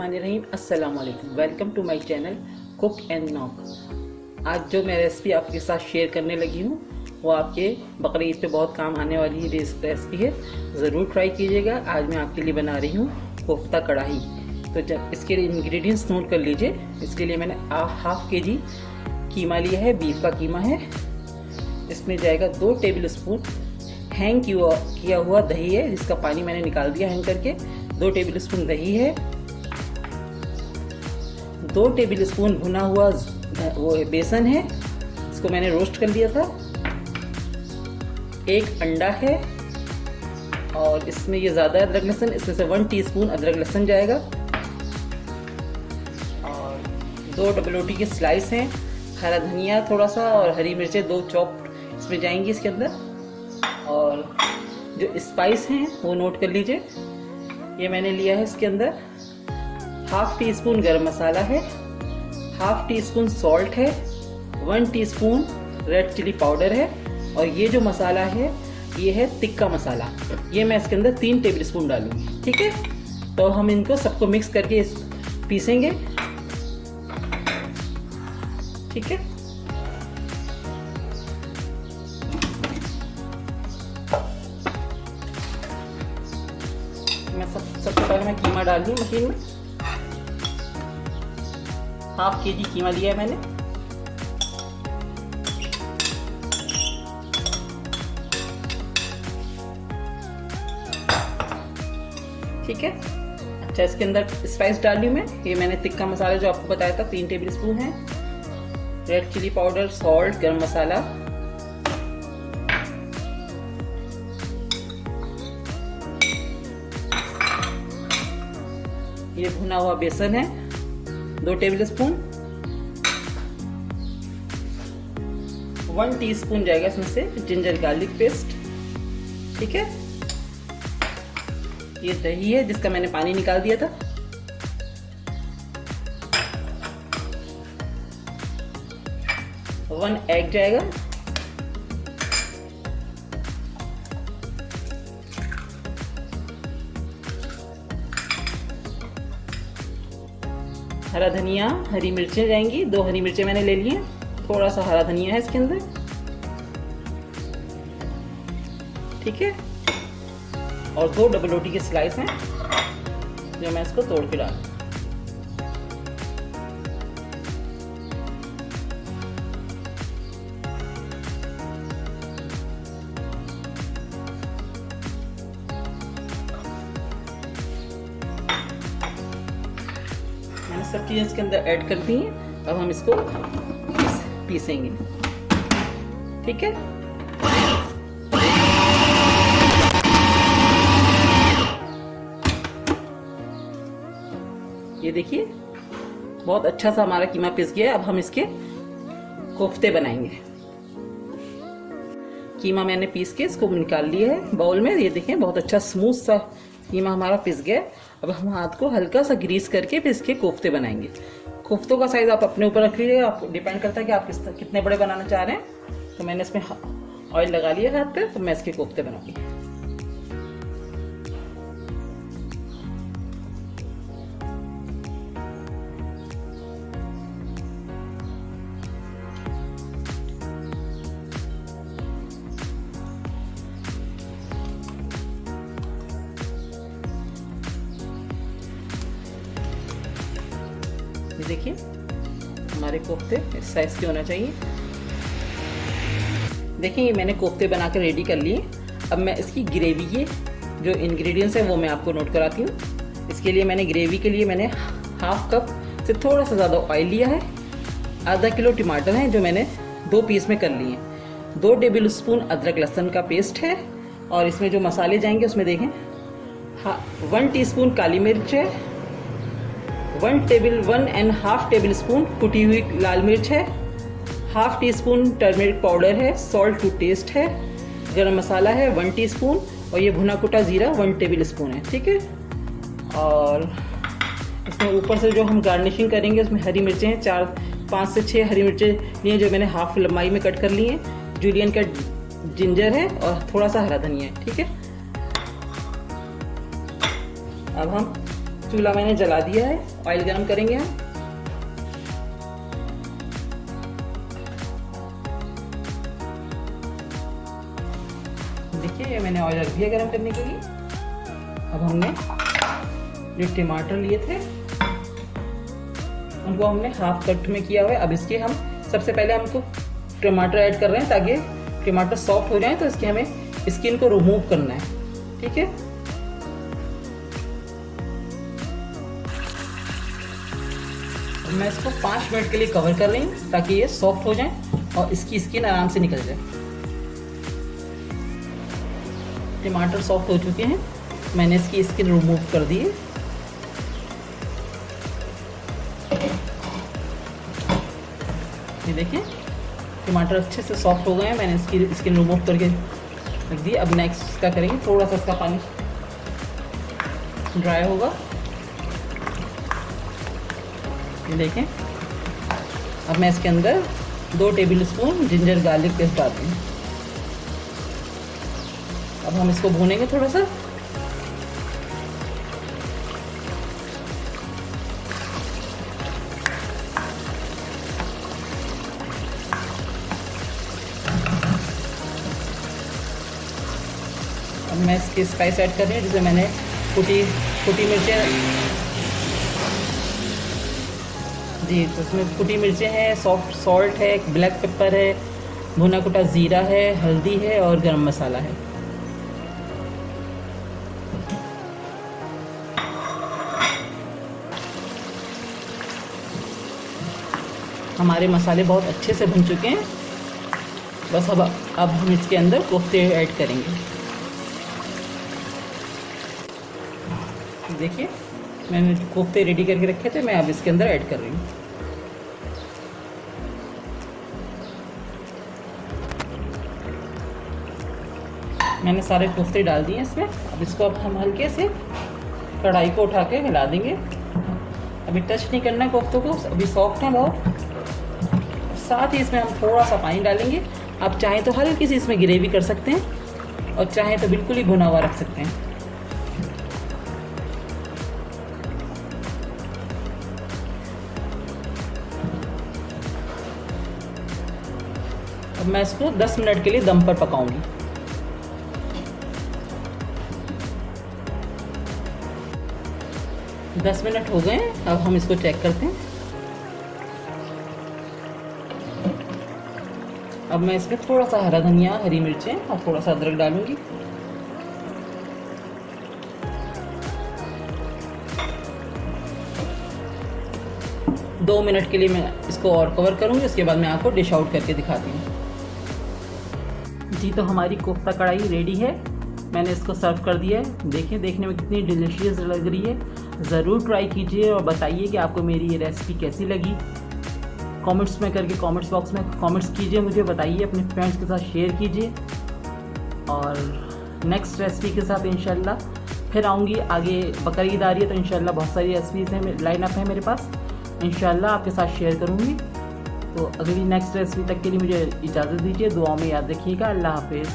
बिस्मिल्लाहिर्रहमानिर्रहीम। अस्सलाम वालेकुम। Welcome to my channel cook and knock. आज जो मैं रेसिपी आपके साथ शेयर करने लगी हूँ वो आपके बकरीद पे बहुत काम आने वाली रेसिपी है, ज़रूर ट्राई कीजिएगा। आज मैं आपके लिए बना रही हूँ कोफ्ता कढ़ाई। तो जब इसके लिए इंग्रेडिएंट्स नोट कर लीजिए। इसके लिए मैंने हाफ के जी कीमा लिया है, बीफ का कीमा है। इसमें जाएगा 2 टेबल स्पून हैंग किया हुआ दही है, जिसका पानी मैंने निकाल दिया हैंग करके। 2 टेबल स्पून दही है, 2 टेबल स्पून भुना हुआ वो बेसन है, इसको मैंने रोस्ट कर लिया था। 1 अंडा है और इसमें ये ज़्यादा अदरक लहसुन, इसमें से 1 टीस्पून अदरक लहसुन जाएगा। और 2 डबल रोटी के स्लाइस हैं, हरा धनिया थोड़ा सा और हरी मिर्चें 2 चॉप इसमें जाएंगी इसके अंदर। और जो स्पाइस हैं वो नोट कर लीजिए। ये मैंने लिया है इसके अंदर हाफ टी स्पून गरम मसाला है, हाफ टी स्पून सॉल्ट है, 1 टीस्पून रेड चिली पाउडर है। और ये जो मसाला है ये है तिक्का मसाला, ये मैं इसके अंदर 3 टेबल स्पून डालूंगी। ठीक है, तो हम इनको सबको मिक्स करके पीसेंगे। ठीक है, सबसे पहले मैं कीमा डाल दी मशीन में। हाफ के जी कीमा लिया है मैंने। ठीक है, अच्छा इसके अंदर स्पाइस डाल ली मैं। ये मैंने तिक्का मसाला जो आपको बताया था 3 टेबल स्पून है, रेड चिली पाउडर, सॉल्ट, गरम मसाला, ये भुना हुआ बेसन है 2 टेबल स्पून, 1 टीस्पून जाएगा इसमें से जिंजर गार्लिक पेस्ट। ठीक है, ये दही है जिसका मैंने पानी निकाल दिया था। वन एग जाएगा, हरा धनिया, हरी मिर्चें जाएंगी, 2 हरी मिर्चें मैंने ले ली हैं, थोड़ा सा हरा धनिया है इसके अंदर। ठीक है, और 2 डबल रोटी के स्लाइस हैं जो मैं इसको तोड़ के डालूं। मैंने सब चीज़ें इसके अंदर ऐड कर दी हैं। अब हम इसको पीसेंगे। ठीक है, ये देखिए बहुत अच्छा सा हमारा कीमा पिस गया है। अब हम इसके कोफ्ते बनाएंगे। कीमा मैंने पीस के इसको निकाल लिया है बाउल में। ये देखें बहुत अच्छा स्मूथ सा कीमा हमारा पिस गया। अब हम हाथ को हल्का सा ग्रीस करके फिर इसके कोफ्ते बनाएंगे। कोफ्तों का साइज आप अपने ऊपर रख लीजिएगा, आप डिपेंड करता है कि आप कितने बड़े बनाना चाह रहे हैं। तो मैंने इसमें ऑयल लगा लिया हाथ पे, तो मैं इसके कोफ्ते बनाऊंगी। ये देखिए हमारे कोफ्ते इस साइज के होना चाहिए। देखिए ये मैंने कोफ्ते बनाकर रेडी कर लिए। अब मैं इसकी ग्रेवी के जो इंग्रेडिएंट्स हैं वो मैं आपको नोट कराती हूँ। इसके लिए मैंने ग्रेवी के लिए मैंने हाफ कप से थोड़ा सा ज़्यादा ऑयल लिया है। आधा किलो टमाटर हैं जो मैंने 2 पीस में कर लिए हैं। 2 टेबल स्पून अदरक लहसुन का पेस्ट है। और इसमें जो मसाले जाएंगे उसमें देखें 1 टीस्पून काली मिर्च है, 1.5 टेबल स्पून कुटी हुई लाल मिर्च है, half tea spoon turmeric powder है, सॉल्ट टू टेस्ट है, गरम मसाला है 1 टीस्पून, और ये भुना कुटा जीरा 1 टेबल स्पून है। ठीक है, और इसमें ऊपर से जो हम गार्निशिंग करेंगे उसमें हरी मिर्चें हैं, 5 से 6 हरी मिर्चें लिए जो मैंने हाफ लंबाई में कट कर ली हैं। जूलियन का जिंजर है और थोड़ा सा हरा धनिया है। ठीक है, अब हम चूल्हा मैंने जला दिया है, ऑयल गरम करेंगे हम। देखिए ये मैंने ऑयल रख दिया गरम करने के लिए। अब हमने जो टमाटर लिए थे उनको हमने हाफ कट में किया हुआ है। अब इसके हम सबसे पहले हमको टमाटर ऐड कर रहे हैं ताकि टमाटर सॉफ्ट हो जाए, तो इसके हमें स्किन को रिमूव करना है, ठीक है। मैं इसको 5 मिनट के लिए कवर कर रही हूँ ताकि ये सॉफ्ट हो जाए और इसकी स्किन आराम से निकल जाए। टमाटर सॉफ्ट हो चुके हैं, मैंने इसकी स्किन रिमूव कर दी है। ये देखिए टमाटर अच्छे से सॉफ्ट हो गए हैं, मैंने इसकी स्किन रिमूव करके रख दी। अब नेक्स्ट क्या करेंगे, थोड़ा सा इसका पानी ड्राई होगा। ये देखें, अब मैं इसके अंदर 2 टेबलस्पून जिंजर गार्लिक पेस्ट डालती हूँ। अब हम इसको भूनेंगे थोड़ा सा। अब मैं इसकी स्पाइस ऐड कर रही हूँ, जिसे मैंने कुटी मिर्चें जी, तो इसमें कुटी मिर्चें हैं, सॉफ्ट सॉल्ट है, ब्लैक पेपर है, भुना कुटा ज़ीरा है, हल्दी है और गरम मसाला है। हमारे मसाले बहुत अच्छे से भुन चुके हैं। बस अब हम इसके अंदर कोफ्ते ऐड करेंगे। देखिए मैंने कोफ्ते रेडी करके रखे थे, मैं अब इसके अंदर ऐड कर रही हूँ। मैंने सारे कोफ्ते डाल दिए इसमें। अब इसको अब हम हल्के से कढ़ाई को उठा के हिला देंगे। अभी टच नहीं करना है कोफ्तों को, अभी सॉफ्ट हैं बहुत। साथ ही इसमें हम थोड़ा सा पानी डालेंगे। आप चाहें तो हल्की सी इसमें ग्रेवी कर सकते हैं और चाहें तो बिल्कुल ही भुना हुआ रख सकते हैं। अब मैं इसको 10 मिनट के लिए दम पर पकाऊंगी। दस मिनट हो गए, अब हम इसको चेक करते हैं। अब मैं इसमें थोड़ा सा हरा धनिया, हरी मिर्चें और थोड़ा सा अदरक डालूंगी। दो मिनट के लिए मैं इसको और कवर करूंगी, उसके बाद मैं आपको डिश आउट करके दिखाती हूँ। जी, तो हमारी कोफ्ता कढ़ाई रेडी है। मैंने इसको सर्व कर दिया है। देखिए देखने में कितनी डिलीशियस लग रही है। ज़रूर ट्राई कीजिए और बताइए कि आपको मेरी ये रेसिपी कैसी लगी। कमेंट्स में करके कमेंट्स बॉक्स में कमेंट्स कीजिए, मुझे बताइए, अपने फ्रेंड्स के साथ शेयर कीजिए। और नेक्स्ट रेसिपी के साथ इंशाल्लाह फिर आऊँगी। आगे बकरीद आ रही है तो इंशाल्लाह बहुत सारी रेसिपीज़ हैं, लाइन अप है मेरे पास, इंशाल्लाह आपके साथ शेयर करूँगी। तो अगली नेक्स्ट रेसिपी तक के लिए मुझे इजाज़त दीजिए। दुआओं में याद रखिएगा। अल्लाह हाफिज़।